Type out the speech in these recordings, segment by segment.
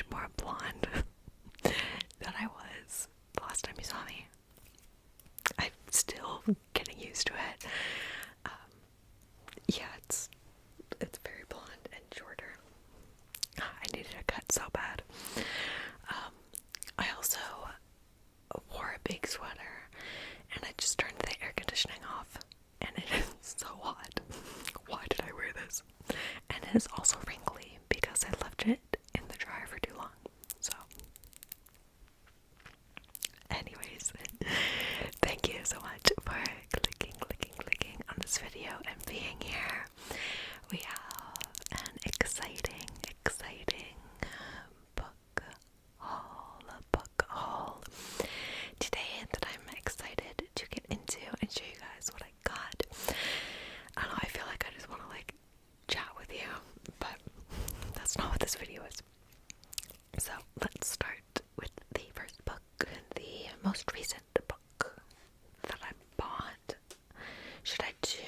much more blonde than I was the last time you saw me. I'm still getting used to it. Yeah, it's very blonde and shorter. I needed a cut so bad. I also wore a big sweater and I just turned the air conditioning off and it is so hot. Why did I wear this? And it is also wrinkly because I left it in the dryer for too long. So anyways, thank you so much for clicking on this video and being here. We have an exciting book haul today that I'm excited to get into and show you guys what I got. I don't know, I feel like I just want to like chat with you, but that's not what this video is. So let's start with the first book, the most recent book that I bought. Should I do?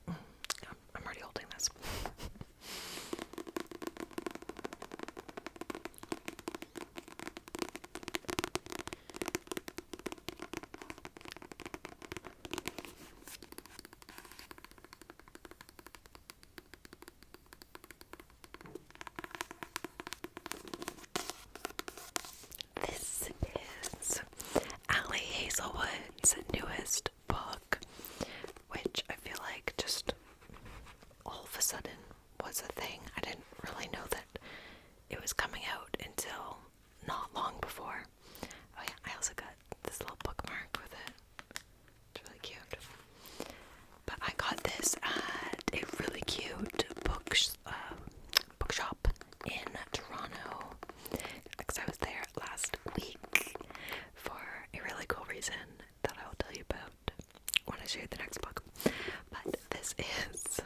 I'm already holding this. This is Ali Hazelwood's newest book, which I feel like just all of a sudden was a thing. I didn't really know that it was coming out until not long before. Oh yeah, I also got this little bookmark with it. It's really cute. But I got this at a really cute bookshop in Toronto because I was there last week for a really cool reason that I will tell you about when I show you the next book. But this is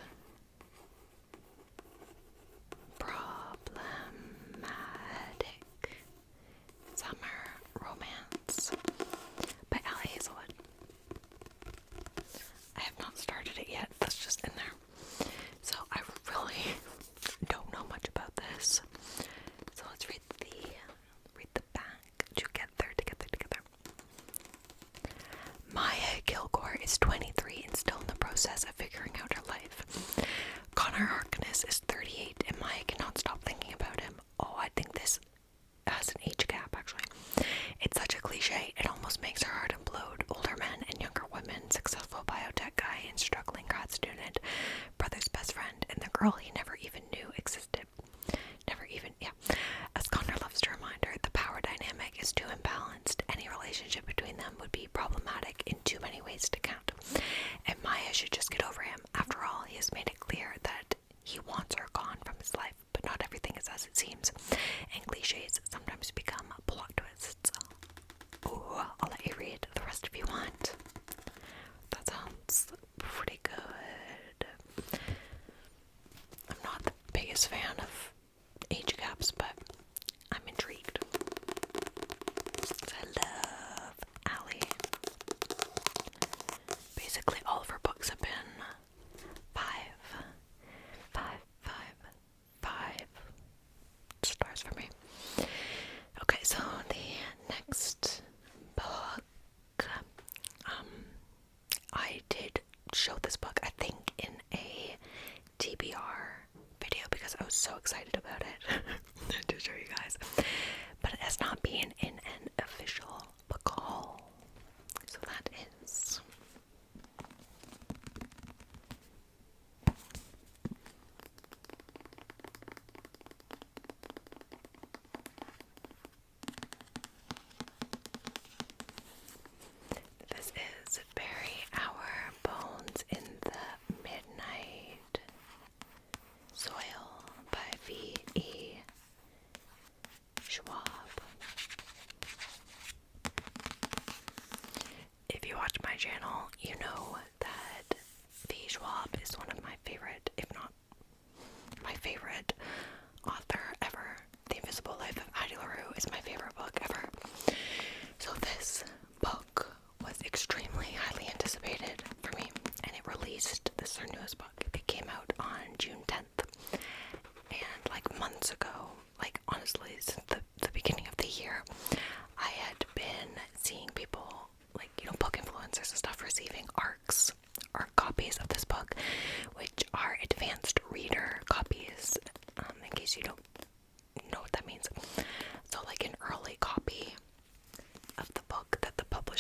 Problematic Summer Romance by Ali Hazelwood. I have not started it yet, that's just in there. So I really don't know much about this. So let's read the back together. Maya Kilgore is 23 and still in the process of figuring out her life. Connor Harkness is 38 and Maya cannot stop thinking about him. Oh, I think this has an age gap actually. It's such a cliche, it almost makes her heart implode. Older men and younger women, successful biotech guy and struggling grad student, brother's best friend, and the girl he never even knew existed. As Connor loves to remind her, the power dynamic is too imbalanced. Any relationship between them would be problematic in too many ways to count. And Maya should just get over him. After all, he has made it clear that he wants her gone from his life, but not everything is as it seems. And cliches sometimes become plot twists. Ooh, I'll let you read the rest if you want. That sounds pretty good. I'm not the biggest fan of age gaps, but I'm intrigued. I love Ali. Basically, all of her books have been five stars for me. Okay, so the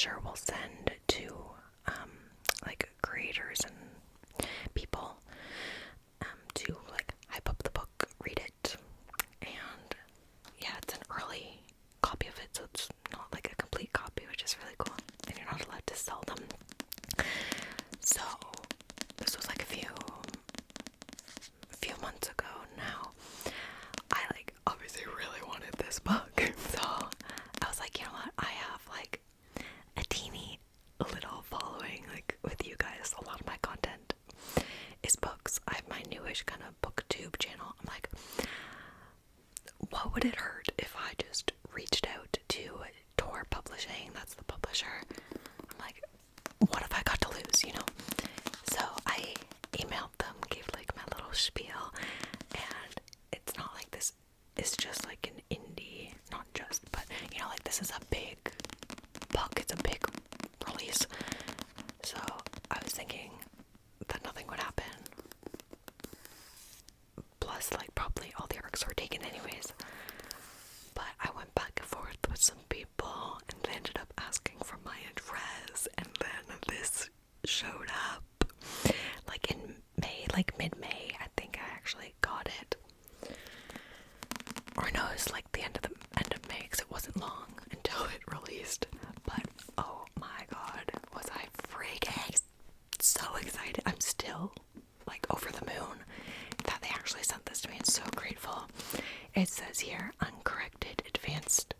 publisher will send to like creators and people to like hype up the book, read it, and yeah, it's an early copy of it, so it's not like a complete copy, which is really cool, and you're not allowed to sell them. So this was like a few months ago now. I like obviously really wanted this book, so I was like, you know what, I have like a teeny little following like with you guys. A lot of my content is books. I have my newish kind of BookTube channel. I'm like, what would it hurt if I just reached out to Tor Publishing, that's the publisher. I'm like, what have I got to lose, you know? So I emailed them, gave like my little spiel, and it's not like this is just like an indie, not just, but you know, like this is a big book, it's a big release. So I was thinking that nothing would happen. Plus, like, probably all the arcs were taken anyways. But I went back and forth with some people, and they ended up asking for my address, and then this showed up, like, in May, like, mid-May, I think I actually got it. Or no, it was, like, the end of May, because it wasn't long until it released. But, oh my god, was I freaking so excited. I'm still, like, over the moon that they actually sent this to me. I'm so grateful. It says here, uncorrected advanced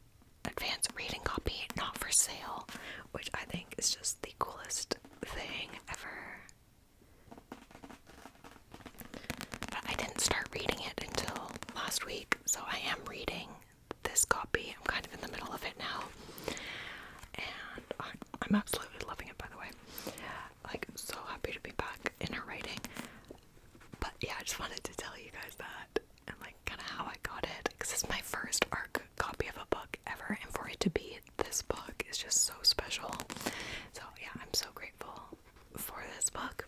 reading copy, not for sale, which I think is just the coolest thing ever. But I didn't start reading it until last week, so I am reading this copy. I'm kind of in the middle of it now, and I'm absolutely loving it, by the way. Like, so happy to be back in her writing. But yeah, I just wanted to tell you guys that, and like kind of how I got it, because it's my first ARC copy of a book ever, and for it to be this book is just so special. So yeah, I'm so grateful for this book,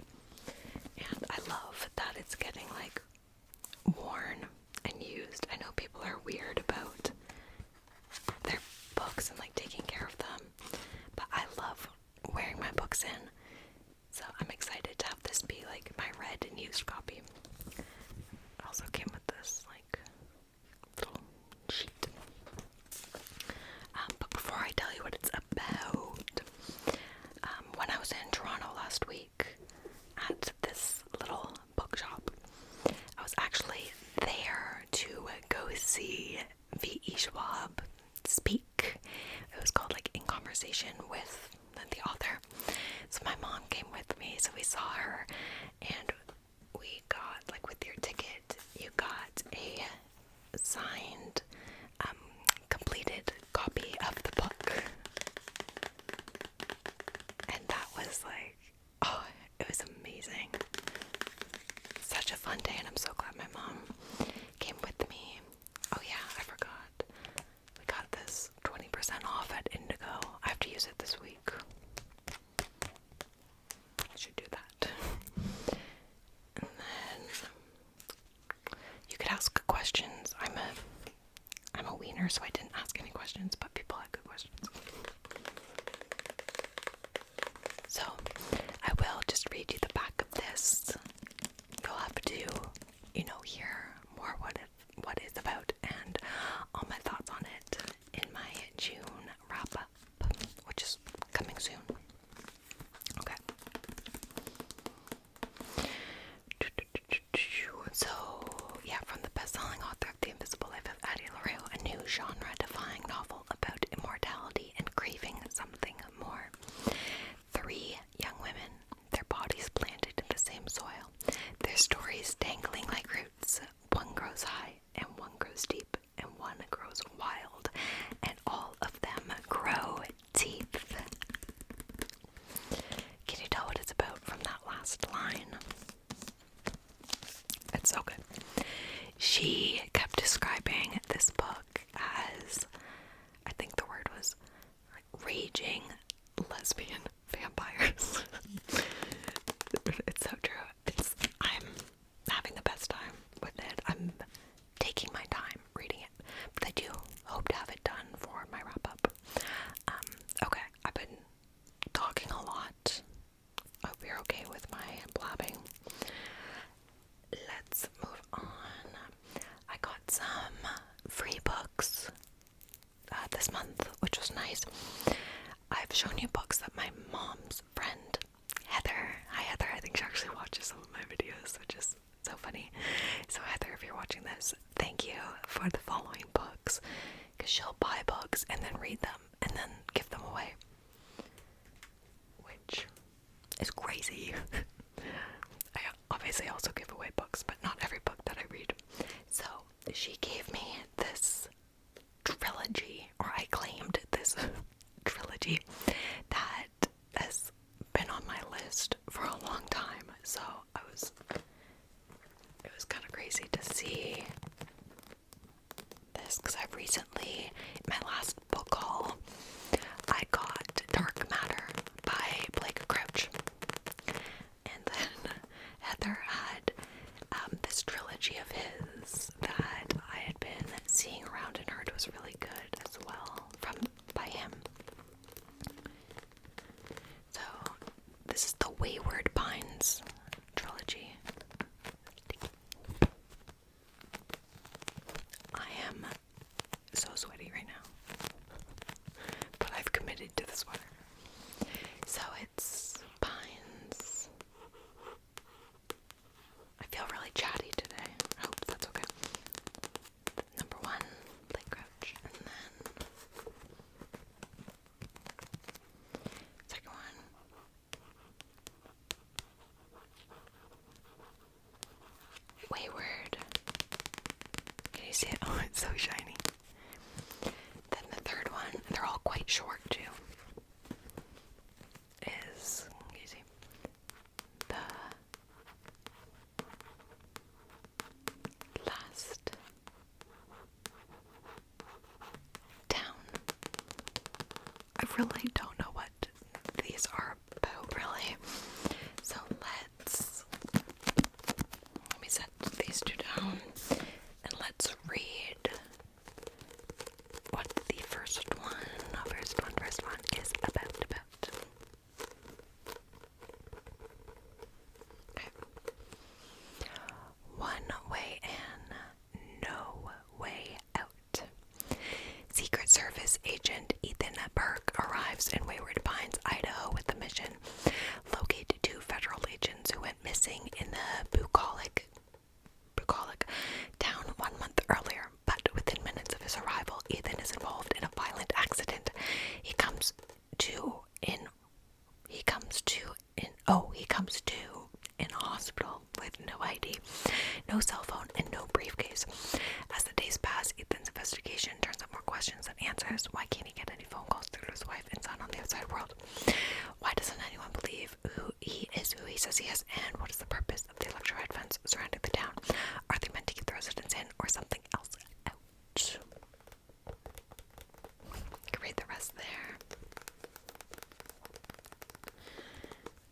and I love that it's getting like worn and used. I know people are weird about their books and like taking care of them, but I love wearing my books in. So I'm excited to have this be like my read and used copy. It also came with this like little sheet. But before I tell you what it's about, when I was in Toronto last week at this little bookshop, I was actually there to go see V.E. Schwab speak. It was called like In Conversation with the author. So my mom came with me, so we saw her, and we got, like, with your ticket, you got a signed, completed copy of the book. And that was like, oh, it was amazing. Such a fun day, and I'm so glad my mom came with me. Oh yeah, I forgot. We got this 20% off at Indigo. I have to use it this week. Should do that. And then you could ask questions. I'm a wiener, so I didn't ask any questions, but people had good questions. So I will just read you the back of this. You'll have to, you know, hear more what it's about and all my thoughts on it in my June wrap up, which is coming soon. Okay. So, yeah, from the best-selling author of The Invisible Life of Addie LaRue, a new genre-defying novel about immortality and craving something more. 3 young women, their bodies plant shown you books that my mom's friend, Heather, hi Heather, I think she actually watches some of my videos, which is so funny. So Heather, if you're watching this, thank you for the following books, because she'll buy books and then read them and then give them away, which is crazy. I obviously also give away books, but not every book that I read. So she gave me this trilogy, or I claimed this trilogy that has been on my list for a long time. So it was kind of crazy to see this, because I've recently, in my last book haul, I got Dark Matter by Blake Crouch, and then Heather had this trilogy of his that I had been seeing around and heard was really good as well, by him. So this is the Wayward Pines trilogy. I am so sweaty right now, but I've committed to the sweater. So it's Pines. I feel really chatty today. I hope that's okay. Number 1, Blake Crouch, and then second one, Wayward. Can you see it? Oh, it's so shiny. Then the third one, they're all quite short too, is, can you see, the Last Town. I really don't know what these are about, really. So let me set these two down and let's read what the first one is about. Okay. One way in, no way out. Secret Service agent Ethan Burke arrives in Wayward Pines, Idaho with the mission: locate 2 federal agents who went missing in the bucolic town 1 month earlier. But within minutes of his arrival, Ethan is involved in a violent accident. He comes to in a hospital with no ID, no cell phone, and no briefcase. As the days pass, Ethan's investigation turns up more questions than answers. Why can't he get any phone calls through to his wife and son on the outside world? Why doesn't anyone believe who he is, who he says he is, and what is the purpose of the electrified fence surrounding the town? Are they meant to keep the residents in, or something else out? You can read the rest there.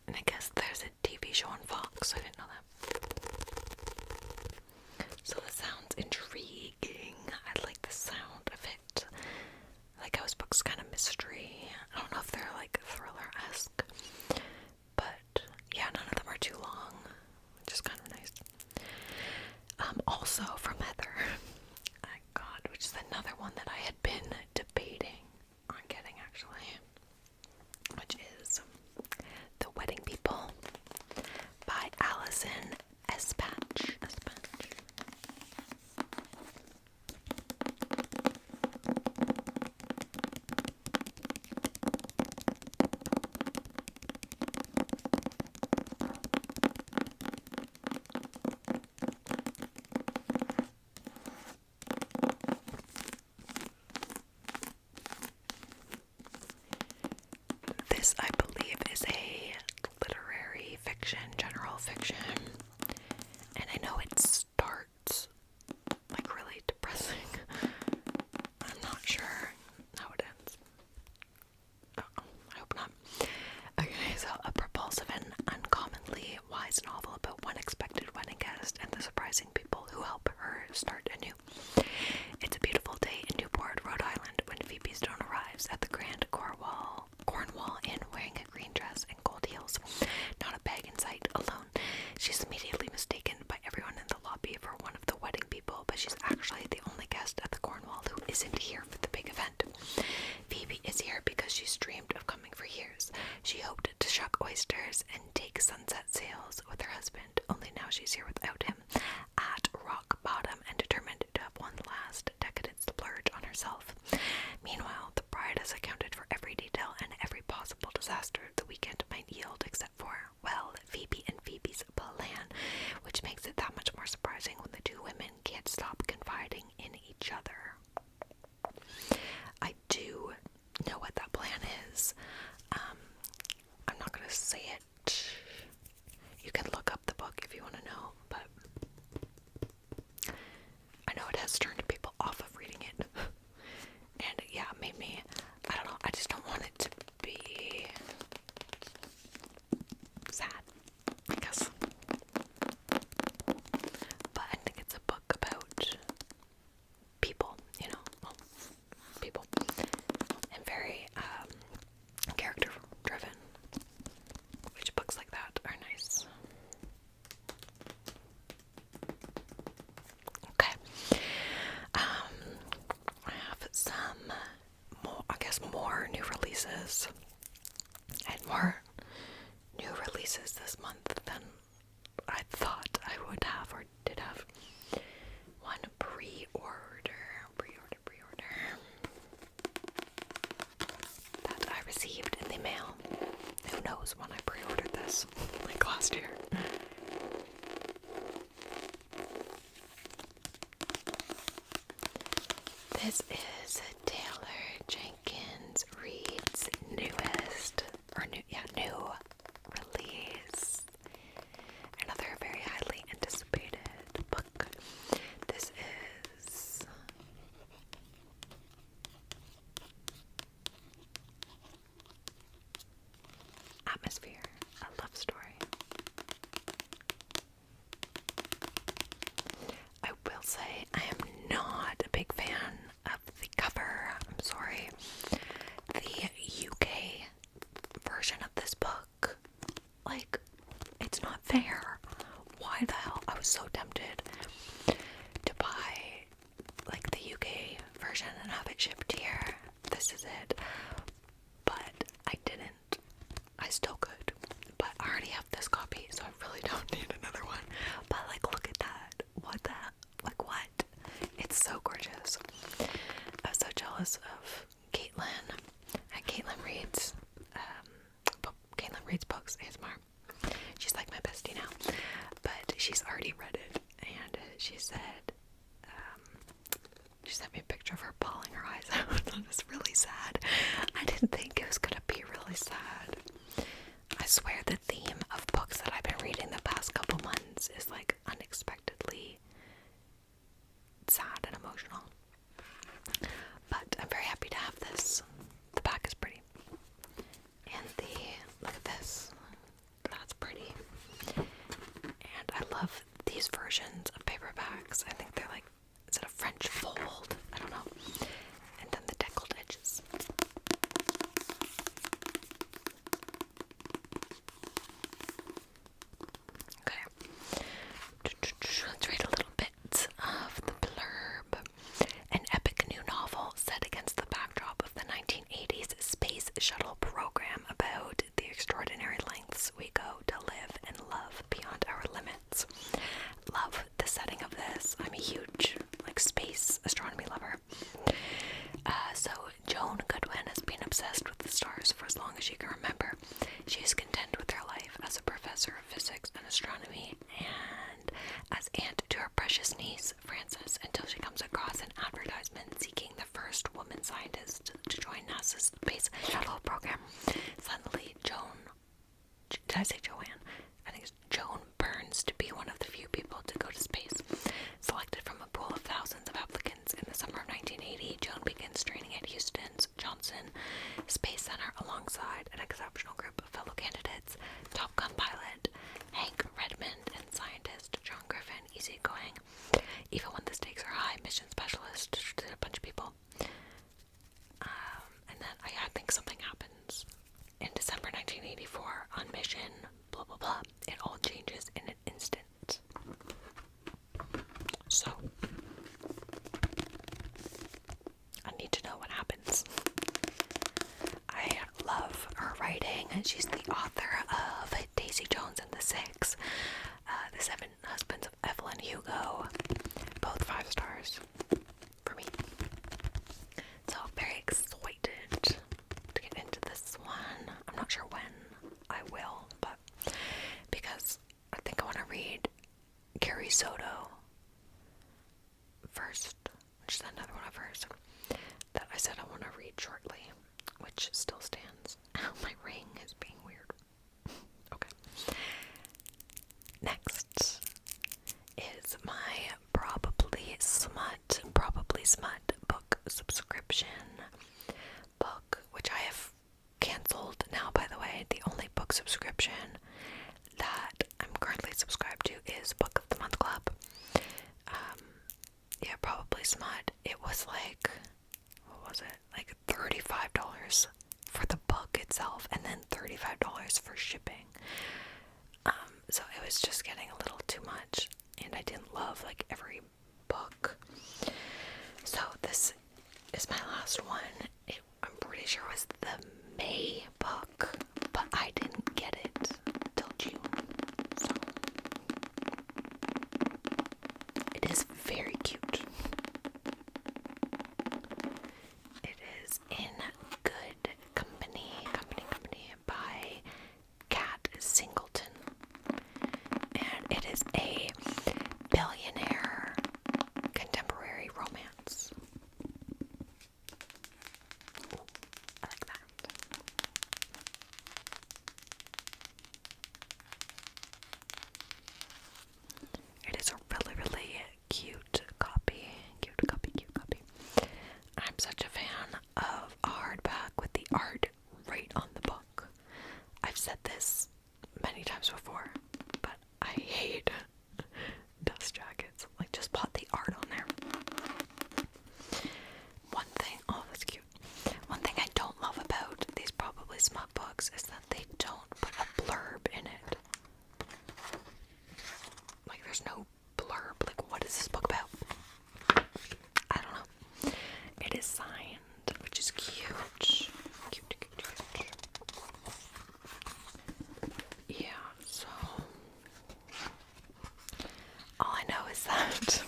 And I guess there's a TV show on Fox, I didn't know that. So this sounds intriguing. I like the sound of it. Like, how his book's kind of mystery. I don't know if they're like thriller-esque, but yeah, none of them are too long, which is kind of nice. Also from Heather, I got, which is another one that I had been debating on getting actually, which is The Wedding People by Allison Espatch. This, I believe, is a literary fiction, general fiction, and I know it starts like really depressing. I'm not sure how it ends. I hope not. Okay, so a propulsive and uncommonly wise novel about one expected wedding guest and the surprising people who help her start anew. It's a beautiful day in Newport, Rhode Island, when Phoebe Stone arrives at the Grand Cornwall Inn wearing a green dress and gold heels. Not a bag in sight, alone. She's immediately mistaken by everyone in the lobby for one of the wedding people, but she's actually the only guest at the Cornwall who isn't here for the big event. Phoebe is here because she's dreamed of coming for years. She hoped to shuck oysters and take sunset sails with her husband, only now she's here without him, at rock bottom and determined to have one last decadent splurge on herself. Meanwhile, the bride has accounted for every detail and every possible disaster the weekend might yield, except for, well, Phoebe and Phoebe's plan, which makes it that much more surprising when the two women can't stop confiding in each other. I do know what that plan is. I'm not going to say it. You can look up the book if you want to know, but I know it has turned people off of reading it. And yeah, it made me, I don't know, I just don't want it to be sad, I guess. But I think it's a book about people, you know, well, people, and very character driven, which books like that are nice. Okay, I have some more, I guess, more new releases, and more new releases this month than I thought I would have or did have. One pre-order that I received in the mail. Who knows when I pre-ordered this, like last year. This is Taylor Jenkins Reid's new release. Another very highly anticipated book. This is Atmosphere, a love story. I will say I am not a big fan of the cover. I'm sorry. The UK version of this book, like, it's not fair. Why the hell? I was so tempted to buy, like, the UK version and have it shipped here. This is it. But I didn't. I still could. But I already have this copy, so I really don't need another one. But, like, look at that. What the? Like, what? It's so gorgeous. I was so jealous of Caitlin at Caitlin Reid's books, ASMR. She's like my bestie now, but she's already read it, and she said, she sent me a picture of her bawling her eyes out. It was really sad. I didn't think it was gonna be really sad. I swear the theme of books that I've been reading the past couple months is like unexpectedly sad and emotional. But I'm very happy to have this. The back is pretty. And look at this. That's pretty. And I love these versions of paperbacks. I think they're like, is it a French fold? I don't know. And then the deckled edges. Okay. Let's read a little bit of the blurb. An epic new novel set against the backdrop of the 1980s space shuttle program about the extraordinary lengths we go to live and love beyond our limits. Love the setting of this. I'm a huge, like, space astronomy lover. So Joan Goodwin has been obsessed with the stars for as long as she can remember. She is content with her life as a professor of physics and astronomy and as aunt to her precious niece, Frances, until she comes across an advertisement seeking the first woman scientist to join NASA's space shuttle program. Suddenly, did I say Joanne? I think it's Joan burns to be one of the few people to go to space. Selected from a pool of thousands of applicants in the summer of 1980, Joan begins training at Houston's Johnson Space Center alongside an exceptional group of fellow candidates, Top Gun pilot Hank Redmond and scientist John Griffin, easygoing, even when the stakes are high, mission specialist, a bunch of people. And then I think something happens in December 1984 on mission, blah blah blah. It all changes in an instant. So I need to know what happens. I love her and she's the author of Daisy Jones and the Six, The Seven Husbands of Evelyn Hugo, both 5 stars for me. So very excited to get into this one. I'm not sure when I will, but because I think I want to read Carrie Soto first, which is another one of hers that I said I want to read shortly, which still stands. Oh, my ring is being weird. Okay. Next is my probably smut book subscription book, which I have canceled now, by the way. The only book subscription that I'm currently subscribed to is Book of the Month Club. Yeah, probably smut. It was like, what was it? Like $35 for the book itself, and then $35 for shipping. So it was just getting a little too much, and I didn't love like every book. So this is my last one. I'm pretty sure it was the May book, but I didn't get it till June. So it is very cute. It is In Good Company by Kat Singleton, and it is a billionaire contemporary romance. Ooh, I like that. It is a really cute copy. Cute copy. I'm such a fan of a hardback with the art right on the book. I've said this many times before, but I hate dust jackets. Like, just put the art on there. Oh, that's cute. One thing I don't love about these probably smut books is that they don't put a blurb in it. Like, there's no blurb. Like, what is this book about? I don't know. It is signed, which is cute. Cute. Yeah, so all I know is that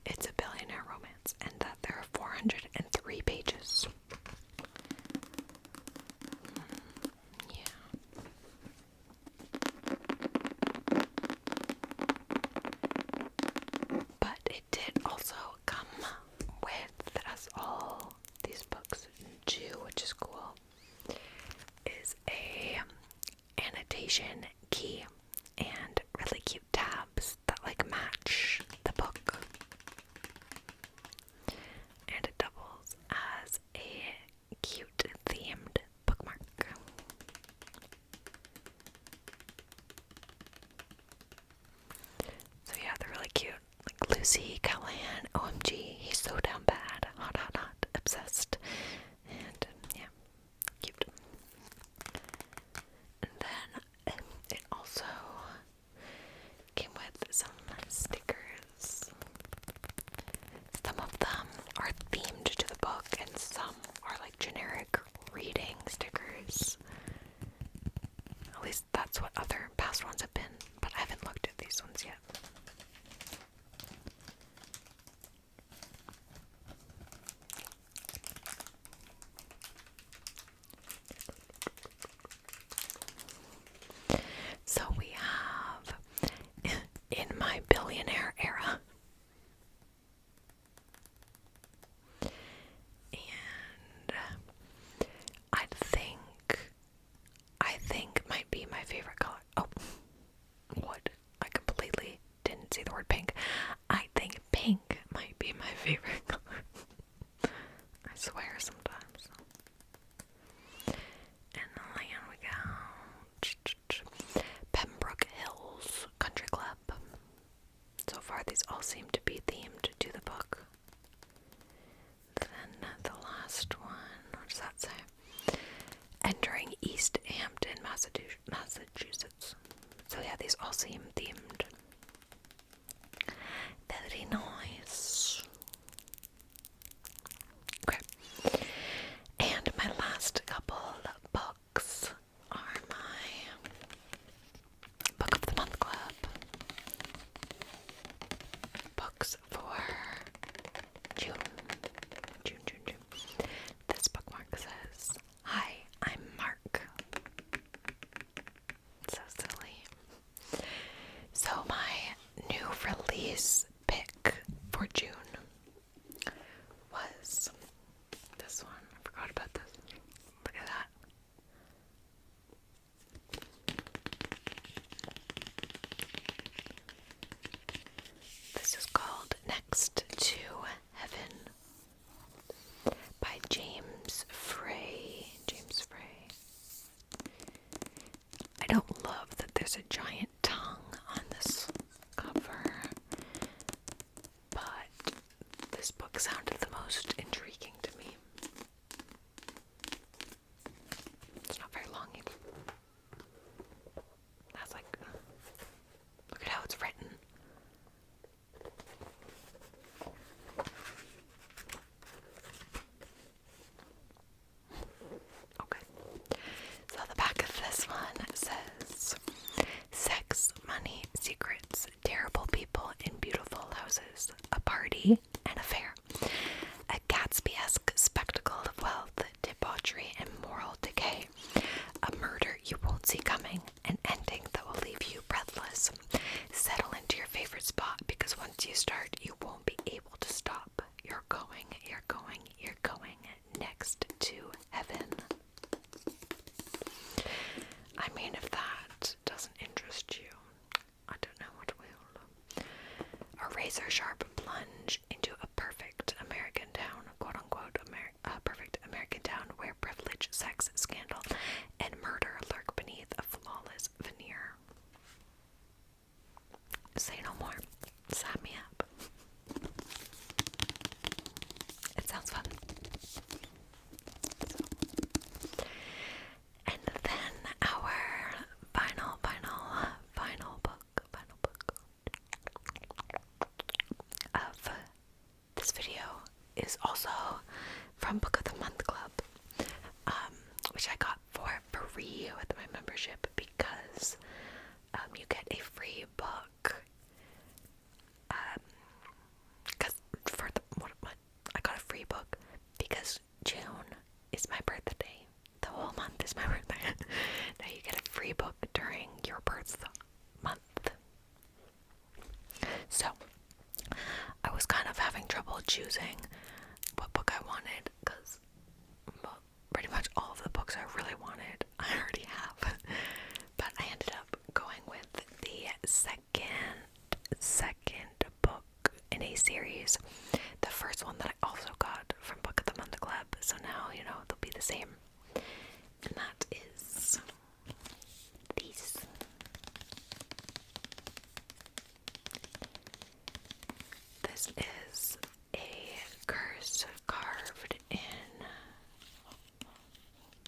it's a billionaire romance and that there are 403 pages. Yeah. But it did also come with, as all these books do, which is cool, is a annotation key and really cute tabs that like match the book. And it doubles as a cute themed bookmark. So yeah, they're really cute. Like Lucy Callahan, OMG, he's so down bad. Hot, obsessed. And yeah, cute. And then it also came with some stickers. Some of them are themed to the book, and some are like generic reading stickers. At least that's what other past ones have been, but I haven't looked at these ones yet. So we have, in my billionaire era, and I think might be my favorite color. Oh, what? I completely didn't see the word pink. I think pink might be my favorite color. I swear sometimes. And then we go. Pembroke Hills Country Club. So far, these all seem to be themed to the book. Then the last one, what does that say? Entering East Hampton, Massachusetts. So yeah, these all seem themed. Very nice. Okay. And my last couple books there's a giant tongue on this cover, but this book sounded the most intriguing to me. It's not very long either. That's like, look at how it's written. Okay. So the back of this one says, sex, money, secrets, terrible people in beautiful houses, a party, an affair, a Gatsby-esque spectacle of wealth, debauchery, and moral decay, a murder you won't see coming, an ending that will leave you breathless. Settle into your favorite spot, because once you start, you won't be able to stop. You're going, you're going, you're going next to heaven. I mean, if that doesn't interest you, I don't know what will. A razor sharp plunge into a perfect American town, quote unquote, perfect American town where privilege, sex, scandal, and murder lurk beneath a flawless veneer. Say no more. Sign me up. It sounds fun. And then our final book of this video is also from Book of the Month Club, which I got for free with my membership because you get a free book. Because I got a free book because June is my birthday. The whole month is my birthday. Now you get a free book during your birth month. So I was kind of having trouble choosing what book I wanted because pretty much all of the books I really wanted I already have. But I ended up going with the second book in a series. The first one that I also got from Book of the Month Club. So now, you know, they'll be the same. And that is these. This is a curse carved in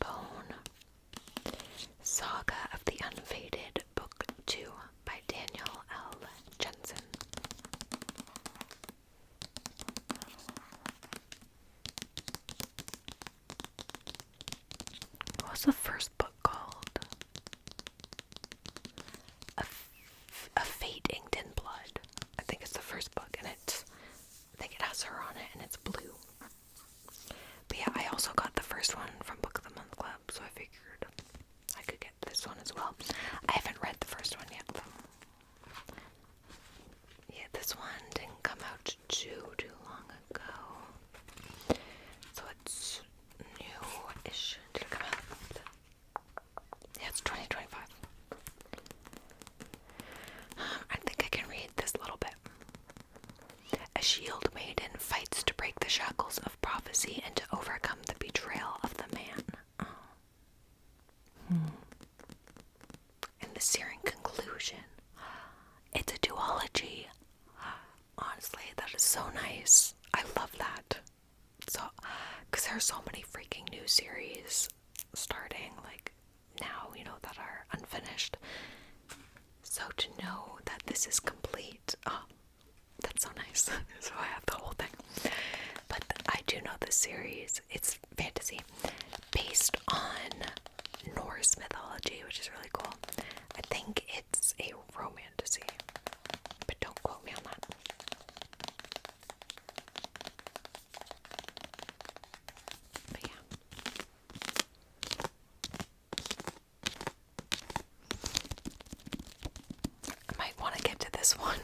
bone. Saga of the Unfaded, Book 2 by Daniel L. Jensen. What was the first book called? A Fate Inked in Blood. I think it's the first book, and I think it has her on it, and it's blue. But yeah, I also got the first one from Book of the Month Club, so I figured I could get this one as well. I haven't read the first one yet, though. Yeah, this one didn't come out too long ago. So it's new-ish. Did it come out? Yeah, it's 2025. I think I can read this little bit. A shield maiden fights to break the shackles of prophecy and to overcome the betrayal of the man. And the searing conclusion. It's a duology. Honestly, that is so nice. I love that. So, because there are so many freaking new series starting, like, now, you know, that are unfinished. So to know that this is complete, oh, that's so nice. So I have the whole thing. But I do know this series. It's fantasy based on Norse mythology, which is really cool. I think it's a romantasy, but don't quote me on that. But yeah. I might want to get to this one